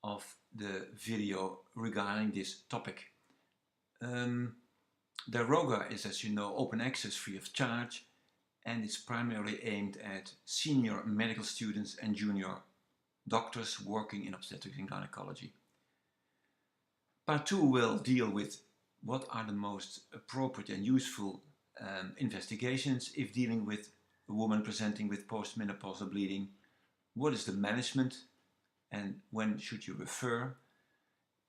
of the video regarding this topic. DAROGA is, as you know, open access, free of charge, and it's primarily aimed at senior medical students and junior doctors working in obstetrics and gynecology. Part 2 will deal with what are the most appropriate and useful investigations if dealing with a woman presenting with postmenopausal bleeding. What is the management and when should you refer?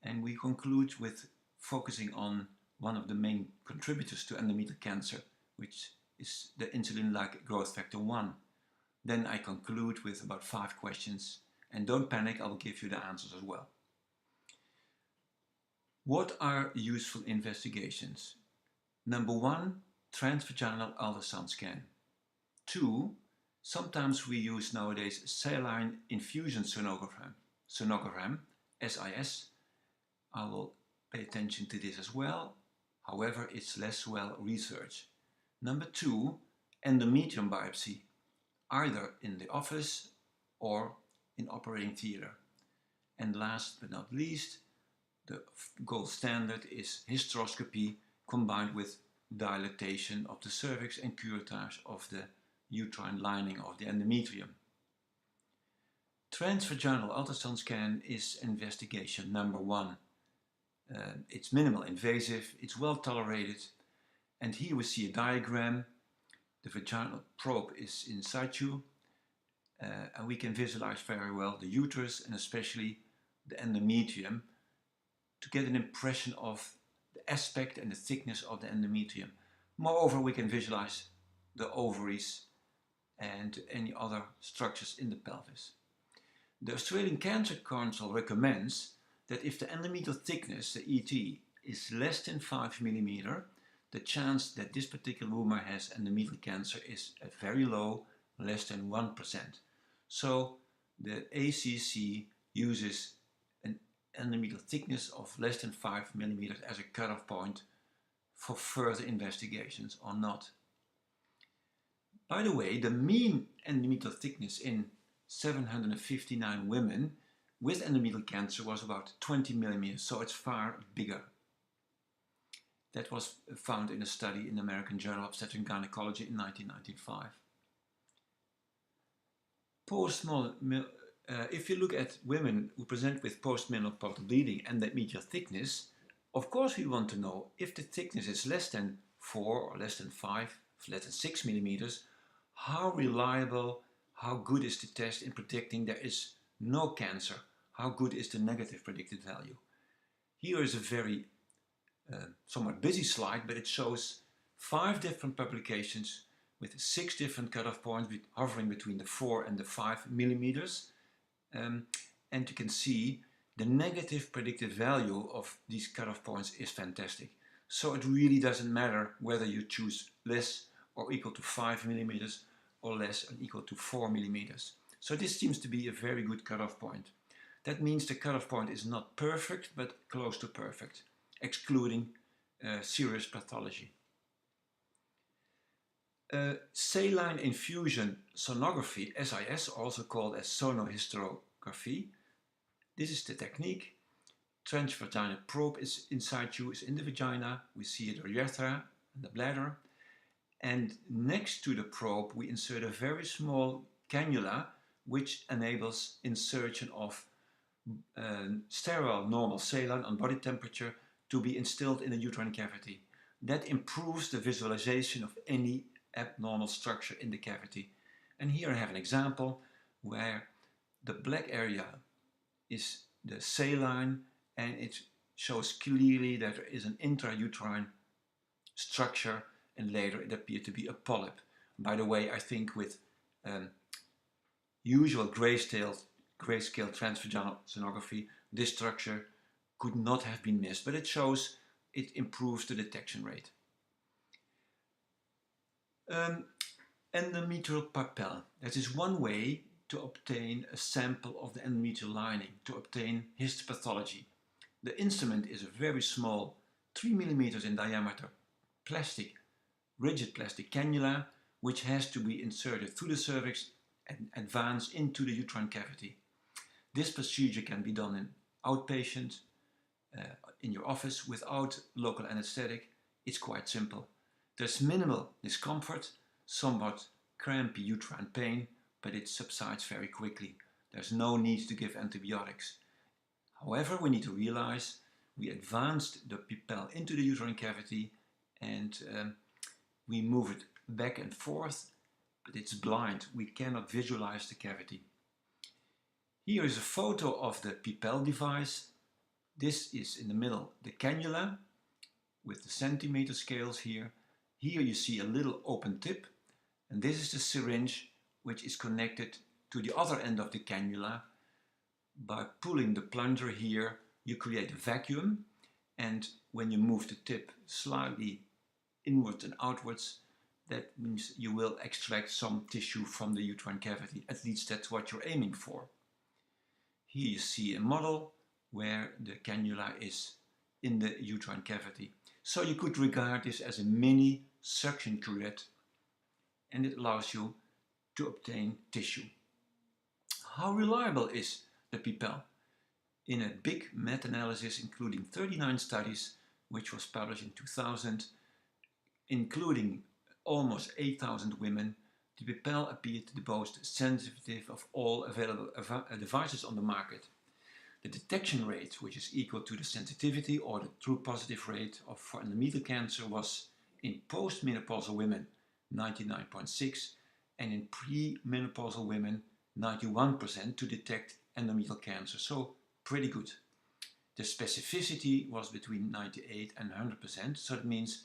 And we conclude with focusing on one of the main contributors to endometrial cancer, which is the Insulin Like growth factor 1. Then I conclude with about 5 questions, and don't panic, I will give you the answers as well. What are useful investigations? Number 1, transvaginal ultrasound scan. 2, sometimes we use nowadays saline infusion sonogram, SIS. I will pay attention to this as well. However, it's less well researched. Number 2, endometrium biopsy, either in the office or in operating theater. And last but not least, the gold standard is hysteroscopy combined with dilatation of the cervix and curettage of the uterine lining of the endometrium. Transvaginal ultrasound scan is investigation number 1. It's minimal invasive, it's well tolerated, and here we see a diagram. The vaginal probe is in situ, and we can visualize very well the uterus and especially the endometrium to get an impression of the aspect and the thickness of the endometrium. Moreover, we can visualize the ovaries and any other structures in the pelvis. The Australian Cancer Council recommends that if the endometrial thickness, the ET, is less than 5 mm, the chance that this particular woman has endometrial cancer is very low, less than 1%. So the ACC uses an endometrial thickness of less than 5 mm as a cutoff point for further investigations or not. By the way, the mean endometrial thickness in 759 women with endometrial cancer was about 20 mm, so it's far bigger. That was found in a study in the American Journal of Obstetrics and Gynecology in 1995. If you look at women who present with postmenopausal bleeding and endometrial thickness, of course we want to know if the thickness is less than 4 or less than 5, less than 6 mm, how reliable, how good is the test in predicting there is no cancer? How good is the negative predictive value? Here is a very somewhat busy slide, but it shows 5 different publications with 6 different cutoff points hovering between the 4 and the 5 mm. And you can see the negative predictive value of these cutoff points is fantastic. So it really doesn't matter whether you choose less or equal to 5 mm or less and equal to 4 mm. So this seems to be a very good cutoff point. That means the cutoff point is not perfect, but close to perfect, excluding serious pathology. Saline infusion sonography, SIS, also called as Sonohysterography. This is the technique. Transvaginal probe is in situ, is in the vagina. We see the urethra and the bladder. And next to the probe we insert a very small cannula which enables insertion of sterile normal saline on body temperature to be instilled in the uterine cavity. That improves the visualization of any abnormal structure in the cavity. And here I have an example where the black area is the saline and it shows clearly that there is an intrauterine structure, and later it appeared to be a polyp. By the way, I think with usual grayscale transvaginal sonography, this structure could not have been missed, but it shows it improves the detection rate. Endometrial Pipelle. That is one way to obtain a sample of the endometrial lining, to obtain histopathology. The instrument is a very small, 3 mm in diameter, rigid plastic cannula, which has to be inserted through the cervix and advance into the uterine cavity. This procedure can be done in outpatient in your office without local anesthetic, it's quite simple. There's minimal discomfort, somewhat crampy uterine pain, but it subsides very quickly. There's no need to give antibiotics. However, we need to realize we advanced the Pipelle into the uterine cavity and we move it back and forth, but it's blind. We cannot visualize the cavity. Here is a photo of the Pipelle device. This is in the middle the cannula with the centimeter scales here. Here you see a little open tip, and this is the syringe which is connected to the other end of the cannula. By pulling the plunger here, you create a vacuum, and when you move the tip slightly inwards and outwards, that means you will extract some tissue from the uterine cavity. At least that's what you're aiming for. Here you see a model where the cannula is in the uterine cavity. So you could regard this as a mini suction curette, and it allows you to obtain tissue. How reliable is the Pipelle? In a big meta-analysis including 39 studies, which was published in 2000, including almost 8,000 women, the Pipelle appeared the most sensitive of all available devices on the market. The detection rate, which is equal to the sensitivity or the true positive rate for endometrial cancer, was in postmenopausal women 99.6% and in premenopausal women 91% to detect endometrial cancer, so pretty good. The specificity was between 98 and 100%, so it means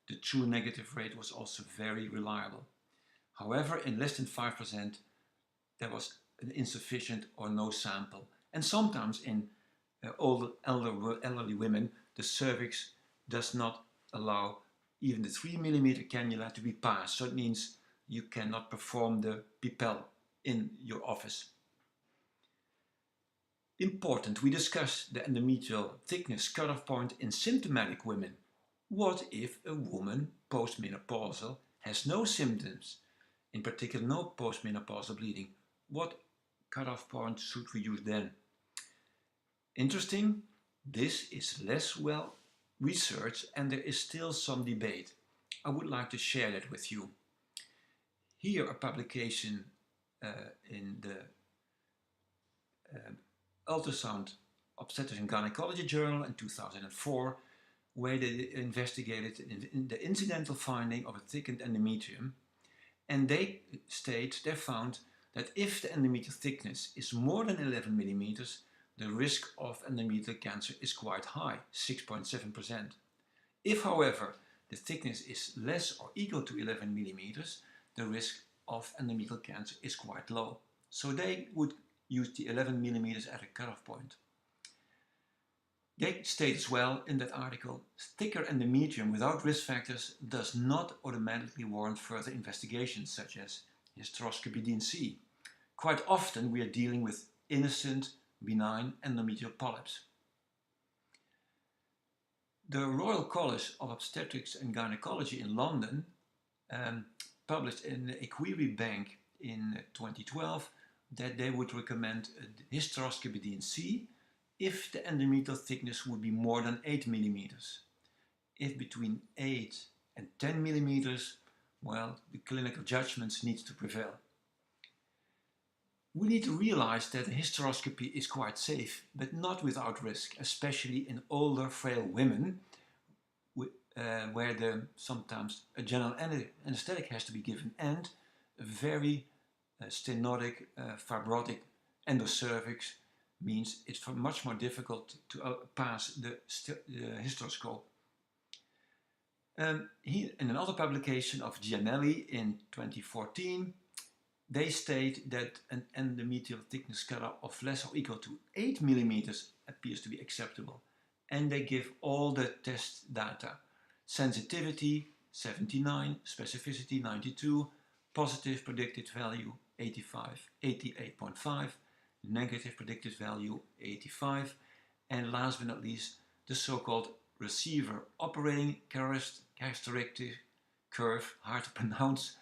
the true negative rate was also very reliable. However, in less than 5% there was an insufficient or no sample. And sometimes in elderly women, the cervix does not allow even the 3 mm cannula to be passed. So it means you cannot perform the Pipelle in your office. Important, we discussed the endometrial thickness cutoff point in symptomatic women. What if a woman postmenopausal has no symptoms, in particular no postmenopausal bleeding? What cutoff point should we use then? Interesting, this is less well researched and there is still some debate. I would like to share that with you. Here a publication in the Ultrasound Obstetrics and Gynecology Journal in 2004, where they investigated in the incidental finding of a thickened endometrium, and they found that if the endometrial thickness is more than 11 mm, the risk of endometrial cancer is quite high, 6.7%. If, however, the thickness is less or equal to 11 mm, the risk of endometrial cancer is quite low. So they would use the 11 mm as a cutoff point. They state as well in that article, thicker endometrium without risk factors does not automatically warrant further investigations such as hysteroscopy D&C. Quite often we are dealing with innocent, benign endometrial polyps. The Royal College of Obstetrics and Gynecology in London published in a query bank in 2012 that they would recommend a hysteroscopy D&C if the endometrial thickness would be more than 8 mm. If between 8 and 10 mm, well, the clinical judgments need to prevail. We need to realize that a hysteroscopy is quite safe, but not without risk, especially in older, frail women, where sometimes a general anesthetic has to be given and a very stenotic, fibrotic endocervix means it's much more difficult to pass the hysteroscope. Here, in another publication of Gianelli in 2014, they state that an endometrial thickness cutoff of less or equal to 8 mm appears to be acceptable. And they give all the test data. Sensitivity 79, specificity 92, positive predicted value 88.5, negative predicted value 85, and last but not least, the so-called receiver operating characteristic curve, hard to pronounce,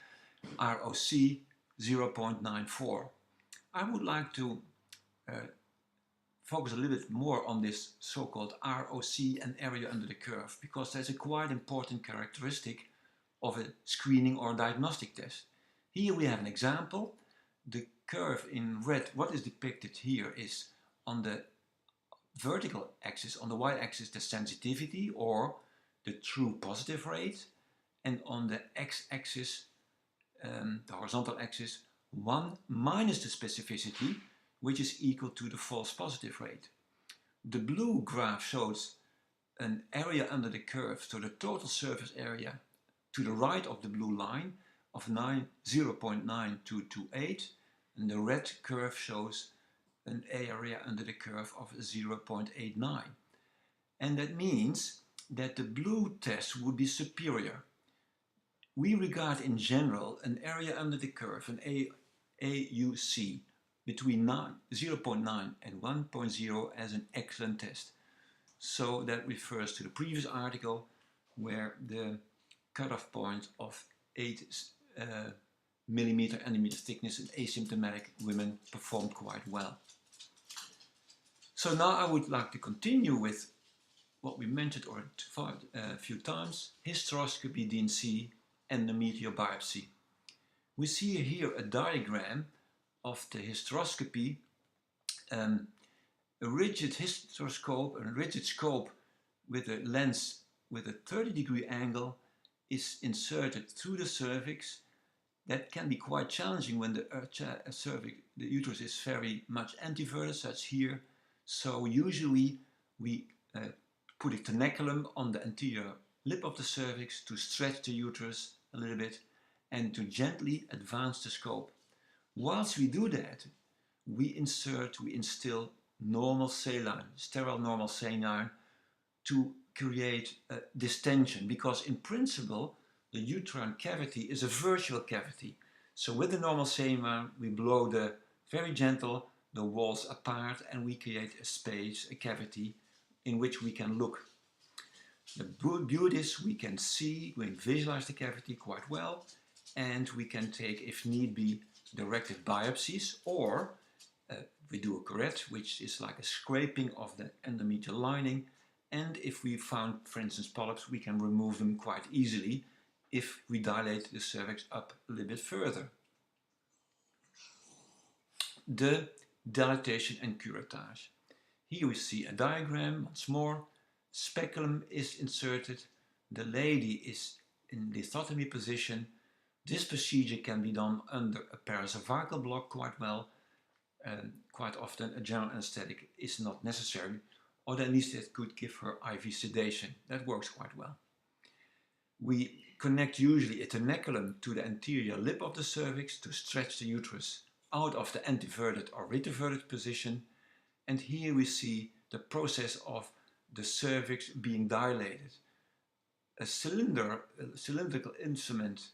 ROC 0.94. I would like to focus a little bit more on this so-called ROC and area under the curve, because that's a quite important characteristic of a screening or diagnostic test. Here we have an example. The curve in red, what is depicted here is on the vertical axis, on the y-axis, the sensitivity or the true positive rate, and on the x-axis, the horizontal axis, 1 minus the specificity, which is equal to the false positive rate. The blue graph shows an area under the curve, so the total surface area to the right of the blue line of 0.9228, and the red curve shows an area under the curve of 0.89. And that means that the blue test would be superior. We regard in general an area under the curve, an AUC, between 0.9 and 1.0 as an excellent test. So that refers to the previous article where the cutoff point of 8 millimeter endometrial thickness in asymptomatic women performed quite well. So now I would like to continue with what we mentioned a few times, hysteroscopy D&C, endometrial biopsy. We see here a diagram of the hysteroscopy, a rigid hysteroscope, a rigid scope with a lens with a 30-degree angle is inserted through the cervix. That can be quite challenging when the uterus is very much anteverted, such here. So usually we put a tenaculum on the anterior lip of the cervix to stretch the uterus a little bit and to gently advance the scope. Whilst we do that, we instill normal saline, sterile normal saline, to create distension, because in principle the uterine cavity is a virtual cavity. So with the normal saline we blow very gentle the walls apart and we create a space, a cavity in which we can look. The beauty is we can visualize the cavity quite well, and we can take, if need be, directed biopsies, or we do a curette, which is like a scraping of the endometrial lining, and if we found, for instance, polyps, we can remove them quite easily if we dilate the cervix up a little bit further. The dilatation and curettage. Here we see a diagram once more. Speculum is inserted. The lady is in lithotomy position. This procedure can be done under a paracervical block quite well. Quite often a general anesthetic is not necessary, or at least it could give her IV sedation. That works quite well. We connect usually a tenaculum to the anterior lip of the cervix to stretch the uterus out of the anteverted or retroverted position, and here we see the process of the cervix being dilated. A cylindrical instrument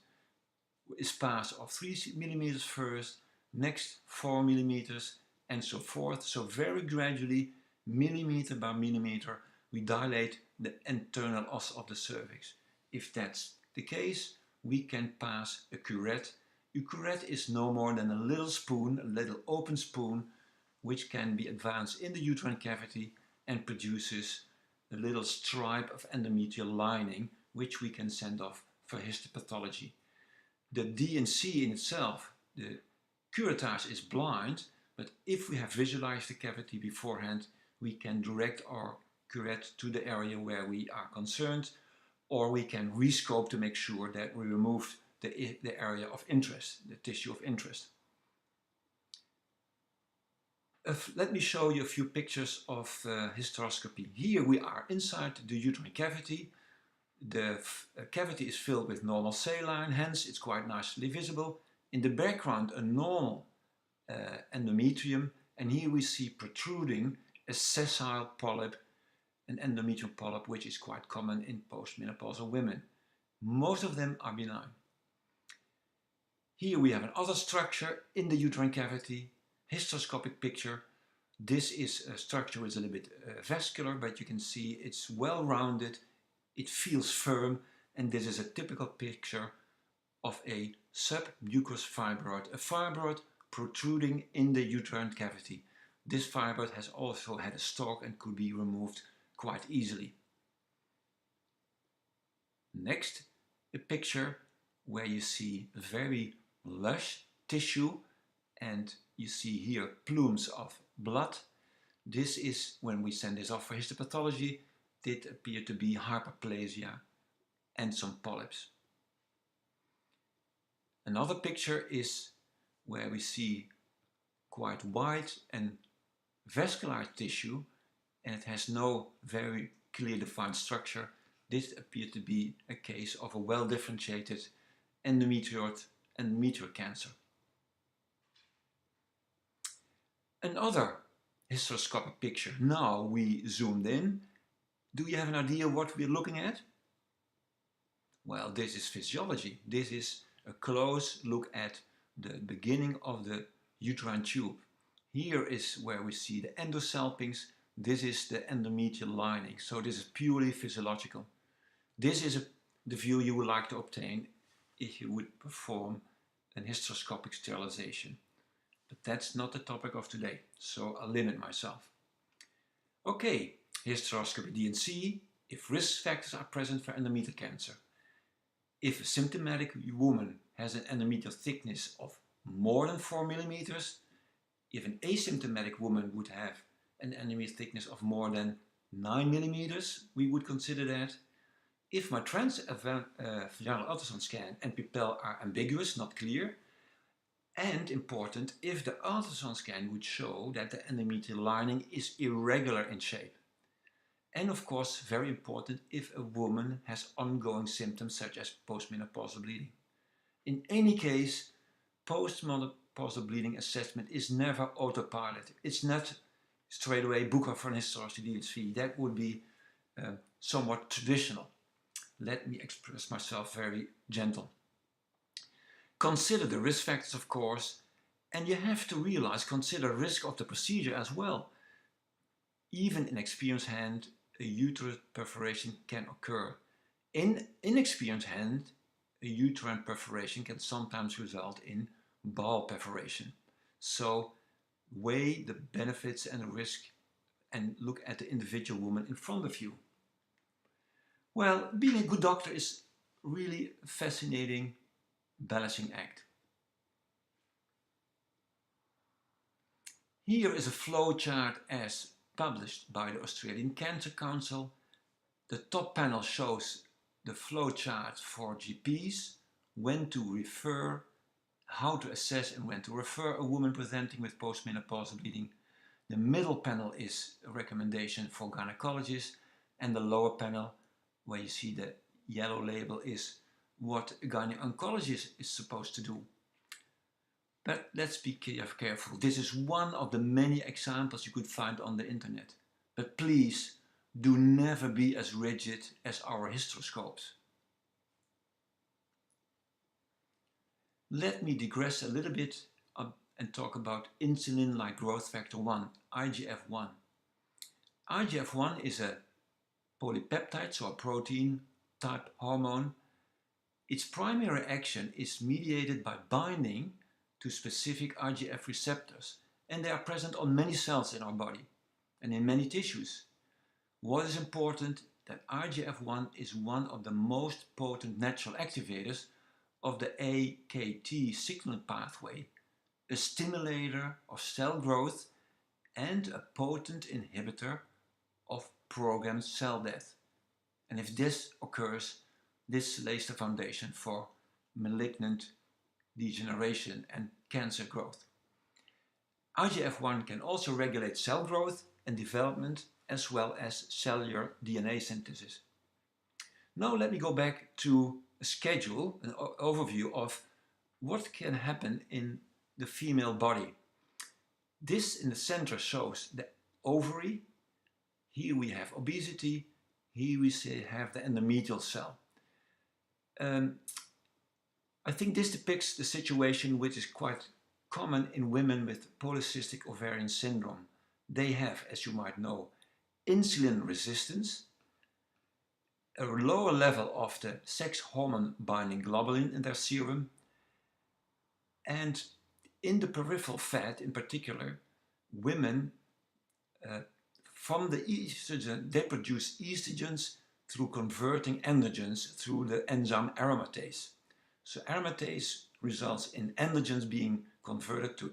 is passed of 3 millimeters first, next 4 millimeters, and so forth. So very gradually, millimeter by millimeter, we dilate the internal os of the cervix. If that's the case, we can pass a curette. A curette is no more than a little spoon, a little open spoon, which can be advanced in the uterine cavity and produces a little stripe of endometrial lining, which we can send off for histopathology. The D&C in itself, the curettage, is blind, but if we have visualized the cavity beforehand, we can direct our curette to the area where we are concerned, or we can rescope to make sure that we removed the area of interest, the tissue of interest. Let me show you a few pictures of hysteroscopy. Here we are inside the uterine cavity. The cavity is filled with normal saline, hence it's quite nicely visible. In the background, a normal endometrium, and here we see protruding a sessile polyp, an endometrial polyp, which is quite common in postmenopausal women. Most of them are benign. Here we have another structure in the uterine cavity, hysteroscopic picture. This is a structure which is a little bit vascular, but you can see it's well rounded, it feels firm, and this is a typical picture of a submucous fibroid, a fibroid protruding in the uterine cavity. This fibroid has also had a stalk and could be removed quite easily. Next, a picture where you see very lush tissue, and you see here plumes of blood. This is, when we send this off for histopathology, did appear to be hyperplasia and some polyps. Another picture is where we see quite white and vascular tissue, and it has no very clear defined structure. This appeared to be a case of a well-differentiated endometrial cancer. Another hysteroscopic picture. Now we zoomed in. Do you have an idea what we're looking at? Well, this is physiology. This is a close look at the beginning of the uterine tube. Here is where we see the endosalpinx. This is the endometrial lining. So this is purely physiological. This is the view you would like to obtain if you would perform an hysteroscopic sterilization. But that's not the topic of today, so I'll limit myself. Okay, hysteroscopy D&C, if risk factors are present for endometrial cancer. If a symptomatic woman has an endometrial thickness of more than 4 millimeters, if an asymptomatic woman would have an endometrial thickness of more than 9 millimeters, we would consider that. If my transvaginal ultrasound scan and Pipelle are ambiguous, not clear, and important, if the ultrasound scan would show that the endometrial lining is irregular in shape. And of course, very important, if a woman has ongoing symptoms such as postmenopausal bleeding. In any case, postmenopausal bleeding assessment is never autopilot. It's not straight away book her for an hysteroscopy D&C. That would be somewhat traditional. Let me express myself very gentle. Consider the risk factors, of course, and you have to realize, consider risk of the procedure as well. Even in experienced hand, a uterine perforation can occur. In inexperienced hand, a uterine perforation can sometimes result in bowel perforation. So weigh the benefits and the risk and look at the individual woman in front of you. Well, being a good doctor is really a fascinating balancing act. Here is a flowchart as published by the Australian Cancer Council. The top panel shows the flowchart for GPs, when to refer, how to assess and when to refer a woman presenting with postmenopausal bleeding. The middle panel is a recommendation for gynecologists, and the lower panel, where you see the yellow label, is what a gynecologist is supposed to do. But let's be careful. This is one of the many examples you could find on the internet. But please do never be as rigid as our hysteroscopes. Let me digress a little bit and talk about Insulin Like growth factor 1, IGF-1. IGF-1 is a polypeptide, so a protein type hormone. Its primary action is mediated by binding to specific IGF receptors, and they are present on many cells in our body and in many tissues. What is important, that IGF-1 is one of the most potent natural activators of the AKT signaling pathway, a stimulator of cell growth and a potent inhibitor of programmed cell death. And if this occurs, this lays the foundation for malignant degeneration and cancer growth. IGF-1 can also regulate cell growth and development, as well as cellular DNA synthesis. Now let me go back to a schedule, an overview of what can happen in the female body. This in the center shows the ovary. Here we have obesity. Here we have the endometrial cell. I think this depicts the situation which is quite common in women with polycystic ovarian syndrome. They have, as you might know, insulin resistance, a lower level of the sex hormone binding globulin in their serum, and in the peripheral fat in particular, women, from the estrogen, they produce estrogens through converting androgens through the enzyme aromatase. So aromatase results in androgens being converted to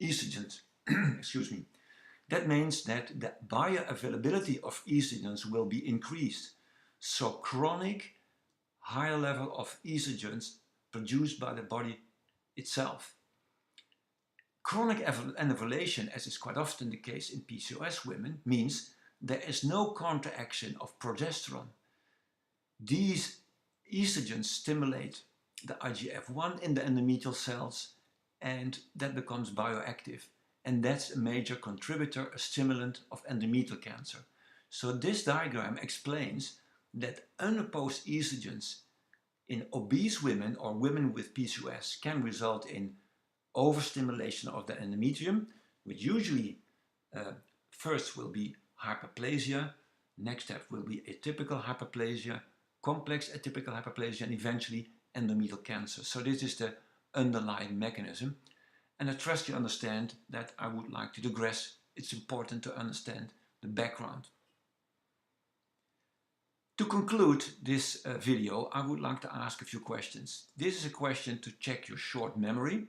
estrogens. Excuse me. That means that the bioavailability of estrogens will be increased. So chronic higher level of estrogens produced by the body itself. Chronic anovulation, as is quite often the case in PCOS women, means there is no counteraction of progesterone. These estrogens stimulate the IGF-1 in the endometrial cells, and that becomes bioactive. And that's a major contributor, a stimulant of endometrial cancer. So this diagram explains that unopposed estrogens in obese women or women with PCOS can result in overstimulation of the endometrium, which usually first will be hyperplasia, next step will be atypical hyperplasia, complex atypical hyperplasia, and eventually endometrial cancer. So this is the underlying mechanism. And I trust you understand that I would like to digress. It's important to understand the background. To conclude this video, I would like to ask a few questions. This is a question to check your short memory.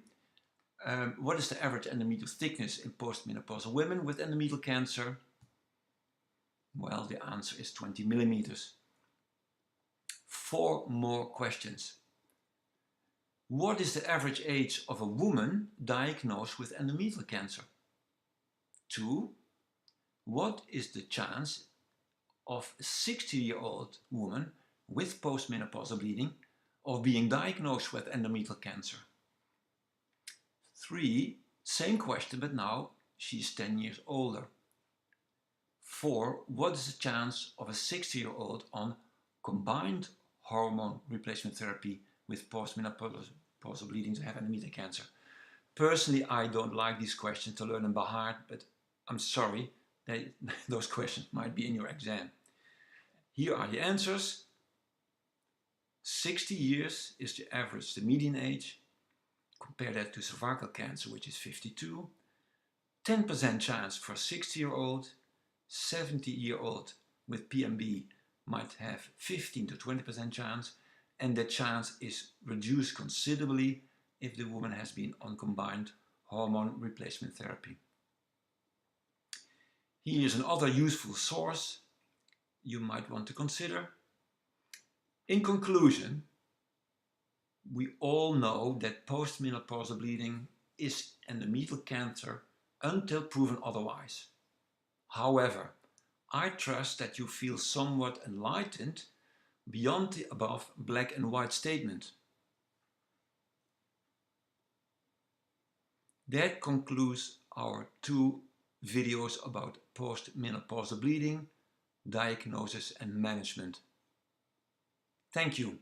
What is the average endometrial thickness in postmenopausal women with endometrial cancer? Well, the answer is 20 millimeters. 4 more questions. What is the average age of a woman diagnosed with endometrial cancer? 2. What is the chance of a 60-year-old woman with postmenopausal bleeding of being diagnosed with endometrial cancer? 3. Same question, but now she's 10 years older. 4. What is the chance of a 60-year-old on combined hormone replacement therapy with postmenopausal bleeding to have endometrial cancer? Personally, I don't like these questions to learn them by heart, but I'm sorry, those questions might be in your exam. Here are the answers. 60 years is the average, the median age. Compare that to cervical cancer, which is 52. 10% chance for a 60-year-old. 70-year-old with PMB might have 15 to 20% chance, and that chance is reduced considerably if the woman has been on combined hormone replacement therapy. Here is another useful source you might want to consider. In conclusion, we all know that postmenopausal bleeding is endometrial cancer until proven otherwise. However, I trust that you feel somewhat enlightened beyond the above black and white statement. That concludes our 2 videos about postmenopausal bleeding, diagnosis and management. Thank you.